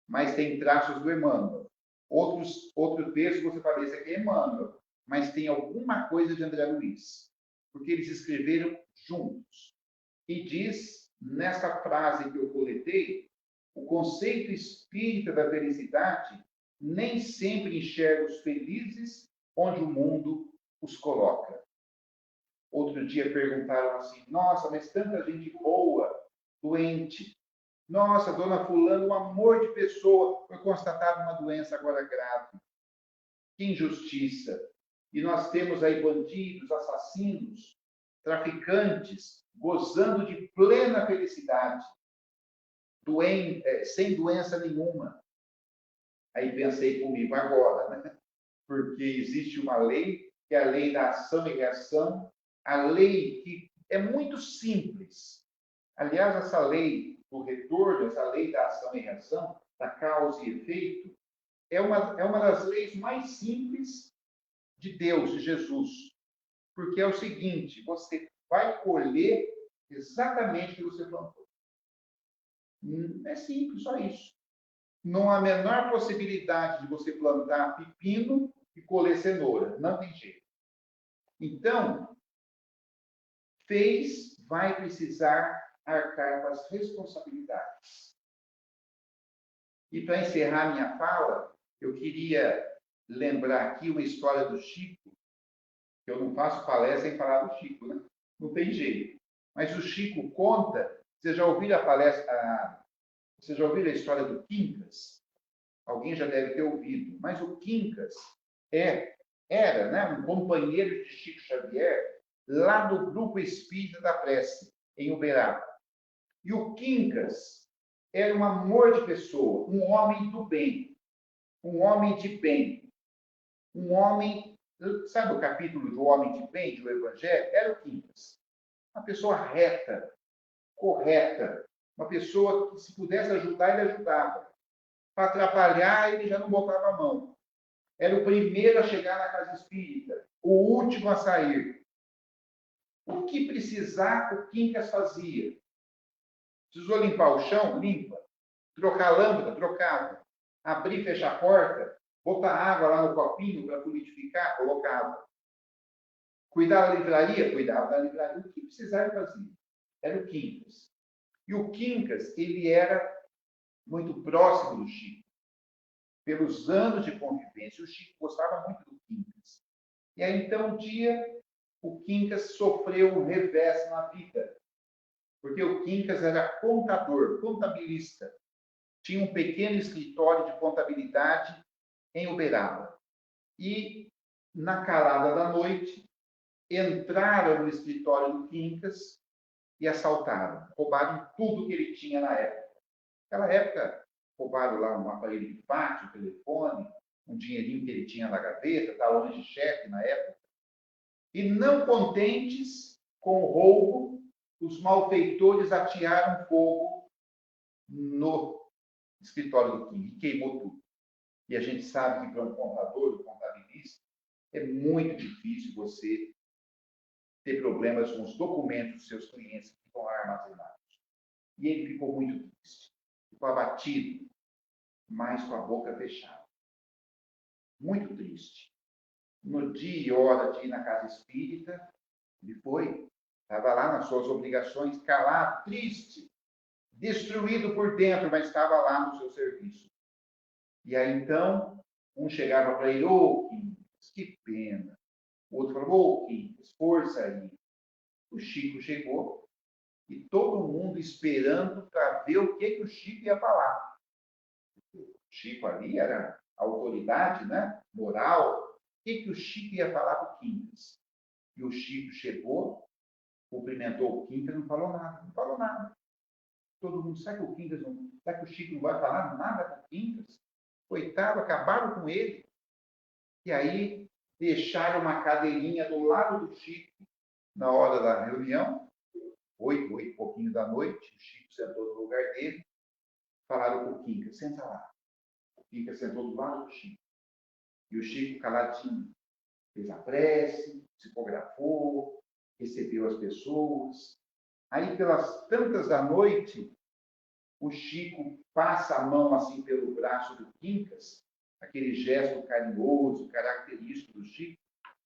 mas tem traços do Emmanuel. Outro texto você fala, esse aqui é Emmanuel, mas tem alguma coisa de André Luiz, porque eles escreveram juntos. E diz, nessa frase que eu coletei, o conceito espírita da felicidade nem sempre enxerga os felizes onde o mundo os coloca. Outro dia perguntaram assim, nossa, mas tanta gente boa, doente. Nossa, dona fulano, um amor de pessoa, foi constatada uma doença agora grave. Que injustiça. E nós temos aí bandidos, assassinos, traficantes, gozando de plena felicidade, sem doença nenhuma. Aí pensei comigo agora, né? Porque existe uma lei, que é a lei da ação e reação, a lei que é muito simples. Aliás, essa lei do retorno, essa lei da ação e reação, da causa e efeito, é uma das leis mais simples de Deus, de Jesus. Porque é o seguinte, você vai colher exatamente o que você plantou. É simples, só isso. Não há a menor possibilidade de você plantar pepino e colher cenoura. Não tem jeito. Então, vai precisar arcar com as responsabilidades. E para encerrar minha fala, eu queria lembrar aqui uma história do Chico, que eu não faço palestra sem falar do Chico, né? Não tem jeito. Mas o Chico conta, você já ouviu você já ouviu a história do Quincas? Alguém já deve ter ouvido. Mas o Quincas era, né, um companheiro de Chico Xavier lá no Grupo Espírita da Prece, em Uberaba. E o Quincas era um amor de pessoa, um homem do bem, um homem de bem, um homem... Sabe o capítulo do homem de bem, do Evangelho? Era o Quincas. Uma pessoa reta, correta, uma pessoa que, se pudesse ajudar, ele ajudava. Para atrapalhar, ele já não botava a mão. Era o primeiro a chegar na casa espírita, o último a sair. O que precisar, o Quincas fazia. Precisou limpar o chão? Limpa. Trocar a lâmpada? Trocava. Abrir e fechar a porta? Botar água lá no copinho para purificar? Colocava. Cuidar da livraria? Cuidava da livraria. O que precisar, ele fazia. Era o Quincas. E o Quincas, ele era muito próximo do Chico. Pelos anos de convivência, o Chico gostava muito do Quincas. E aí, então, um dia, o Quincas sofreu um revés na vida. Porque o Quincas era contador, contabilista. Tinha um pequeno escritório de contabilidade em Uberaba. E, na calada da noite, entraram no escritório do Quincas e assaltaram. Roubaram tudo que ele tinha na época. Naquela época, roubaram lá um aparelho de pátio, um telefone, um dinheirinho que ele tinha na gaveta, talões de cheque na época. E, não contentes com o roubo, os malfeitores atearam fogo no escritório do Quincas e queimou tudo. E a gente sabe que para um contador, um contabilista, é muito difícil você ter problemas com os documentos dos seus clientes que estão lá armazenados. E ele ficou muito triste, ficou abatido, mas com a boca fechada. Muito triste. No dia e hora de ir na casa espírita, ele foi, estava lá nas suas obrigações, calado, triste, destruído por dentro, mas estava lá no seu serviço. E aí, então, um chegava para ele, ô, Quincas, que pena. O outro falou, ô, Quincas, força aí. O Chico chegou e todo mundo esperando para ver o que o Chico ia falar. O Chico ali era a autoridade, né, moral. O que o Chico ia falar para o Quincas? E o Chico chegou, cumprimentou o Quincas, não falou nada. Não falou nada. Todo mundo, será que o Chico não vai falar nada com o Quincas? Coitado, acabaram com ele. E aí deixaram uma cadeirinha do lado do Chico na hora da reunião, 8 e pouquinho da noite, o Chico sentou no lugar dele, falaram para o Quincas, senta lá. O Quincas sentou do lado do Chico. E o Chico, caladinho, fez a prece, psicografou, recebeu as pessoas. Aí, pelas tantas da noite, o Chico passa a mão assim pelo braço do Quincas, aquele gesto carinhoso, característico do Chico,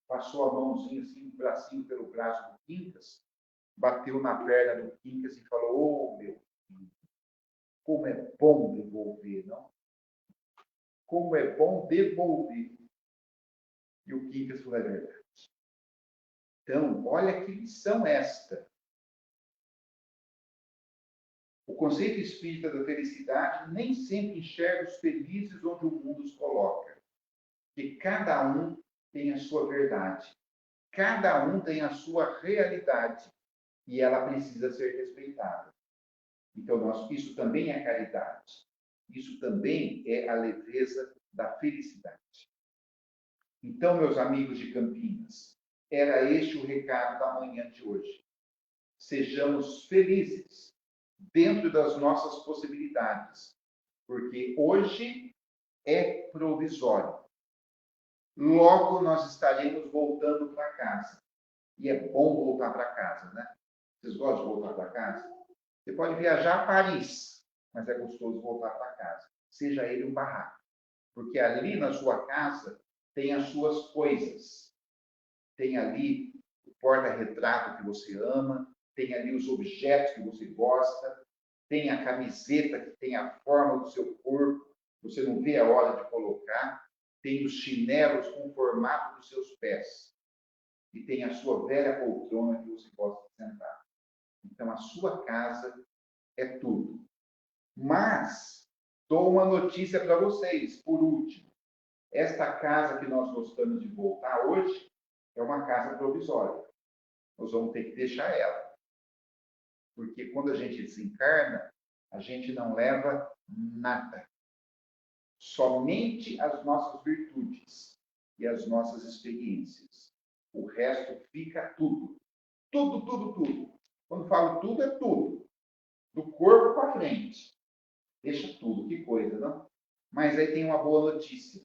passou a mãozinha assim, um bracinho pelo braço do Quincas, bateu na perna do Quincas e falou: "Ô, meu filho, como é bom devolver, não? Como é bom devolver." E o Quincas falou: "É verdade." Então, olha que lição esta. O conceito espírita da felicidade nem sempre enxerga os felizes onde o mundo os coloca. Que cada um tem a sua verdade. Cada um tem a sua realidade. E ela precisa ser respeitada. Então, isso também é caridade. Isso também é a leveza da felicidade. Então, meus amigos de Campinas, era este o recado da manhã de hoje. Sejamos felizes dentro das nossas possibilidades, porque hoje é provisório. Logo nós estaremos voltando para casa. E é bom voltar para casa, né? Vocês gostam de voltar para casa? Você pode viajar a Paris, mas é gostoso voltar para casa. Seja ele um barraco. Porque ali na sua casa tem as suas coisas. Tem ali o porta-retrato que você ama, tem ali os objetos que você gosta, tem a camiseta que tem a forma do seu corpo, você não vê a hora de colocar, tem os chinelos com o formato dos seus pés, e tem a sua velha poltrona que você gosta de sentar. Então, a sua casa é tudo. Mas, dou uma notícia para vocês, por último. Esta casa que nós gostamos de voltar hoje é uma casa provisória. Nós vamos ter que deixar ela. Porque quando a gente desencarna, a gente não leva nada. Somente as nossas virtudes e as nossas experiências. O resto fica tudo. Tudo, tudo, tudo. Quando falo tudo, é tudo. Do corpo para frente. Deixa tudo, que coisa, não? Mas aí tem uma boa notícia.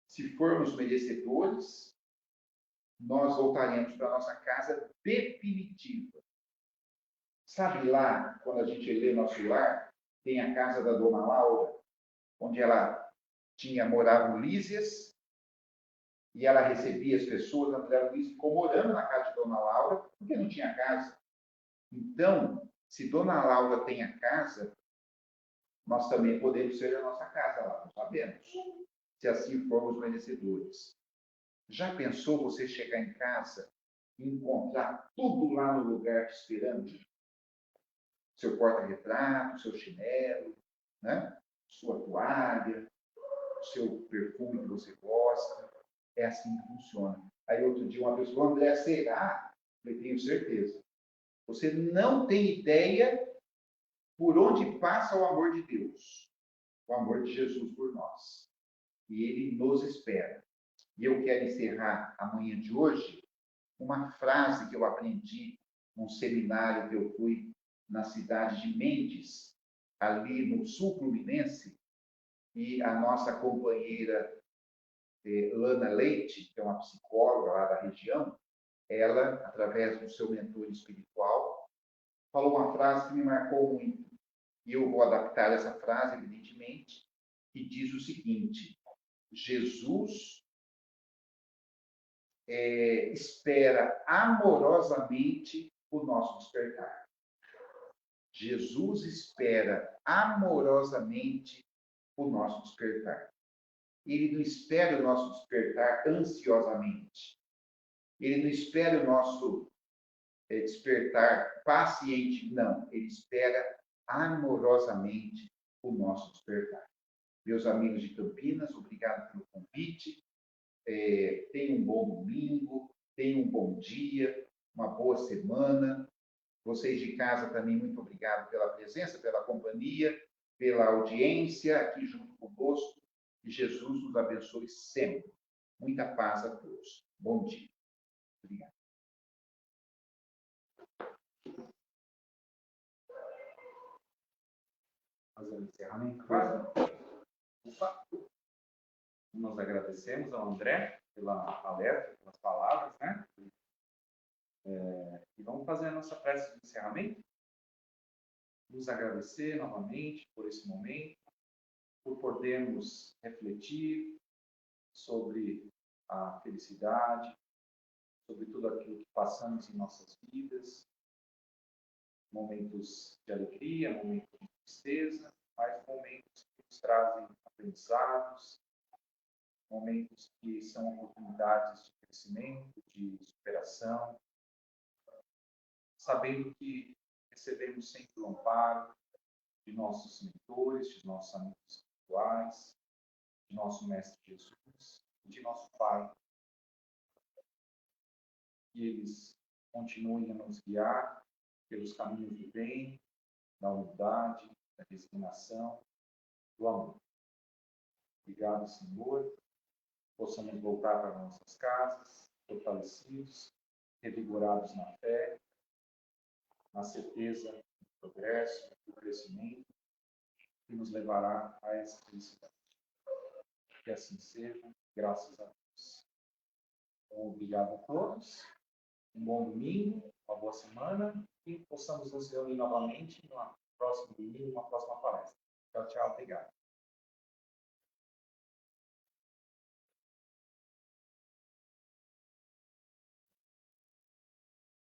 Se formos merecedores, nós voltaremos para a nossa casa definitiva. Sabe lá, quando a gente lê nosso lar, tem a casa da Dona Laura, onde ela morava Lísias, e ela recebia as pessoas, a mulher Lísia ficou morando na casa de Dona Laura, porque não tinha casa. Então, se Dona Laura tem a casa, nós também podemos ser a nossa casa lá, não sabemos, se assim formos merecedores. Já pensou você chegar em casa e encontrar tudo lá no lugar te esperando? Seu porta-retrato, seu chinelo, né? Sua toalha, seu perfume que você gosta. É assim que funciona. Aí outro dia uma pessoa, André, será? Eu tenho certeza. Você não tem ideia por onde passa o amor de Deus. O amor de Jesus por nós. E Ele nos espera. E eu quero encerrar a manhã de hoje uma frase que eu aprendi num seminário que eu fui na cidade de Mendes, ali no sul fluminense, e a nossa companheira Lana Leite, que é uma psicóloga lá da região, ela, através do seu mentor espiritual, falou uma frase que me marcou muito. E eu vou adaptar essa frase, evidentemente, que diz o seguinte: Jesus espera amorosamente o nosso despertar. Jesus espera amorosamente o nosso despertar. Ele não espera o nosso despertar ansiosamente. Ele não espera o nosso despertar paciente. Não, ele espera amorosamente o nosso despertar. Meus amigos de Campinas, obrigado pelo convite. Tenham um bom domingo, tenham um bom dia, uma boa semana. Vocês de casa também, muito obrigado pela presença, pela companhia, pela audiência aqui junto conosco. Que Jesus nos abençoe sempre. Muita paz a todos. Bom dia. Obrigado. Fazer o encerramento. Opa. Nós agradecemos ao André pela palestra, pelas palavras, né? E vamos fazer a nossa prece de encerramento. Nos agradecer novamente por esse momento, por podermos refletir sobre a felicidade, sobre tudo aquilo que passamos em nossas vidas, momentos de alegria, momentos de tristeza, mas momentos que nos trazem aprendizados, momentos que são oportunidades de crescimento, de superação, sabendo que recebemos sempre o amparo de nossos mentores, de nossos amigos espirituais, de nosso Mestre Jesus e de nosso Pai. Que eles continuem a nos guiar pelos caminhos do bem, da humildade, da resignação, do amor. Obrigado, Senhor. Possamos voltar para nossas casas, fortalecidos, revigorados na fé, na certeza do progresso, do crescimento, que nos levará a essa felicidade. Que assim seja, graças a Deus. Então, obrigado a todos. Um bom domingo, uma boa semana e possamos nos reunir novamente no próximo domingo, uma próxima palestra. Tchau, tchau. Obrigado.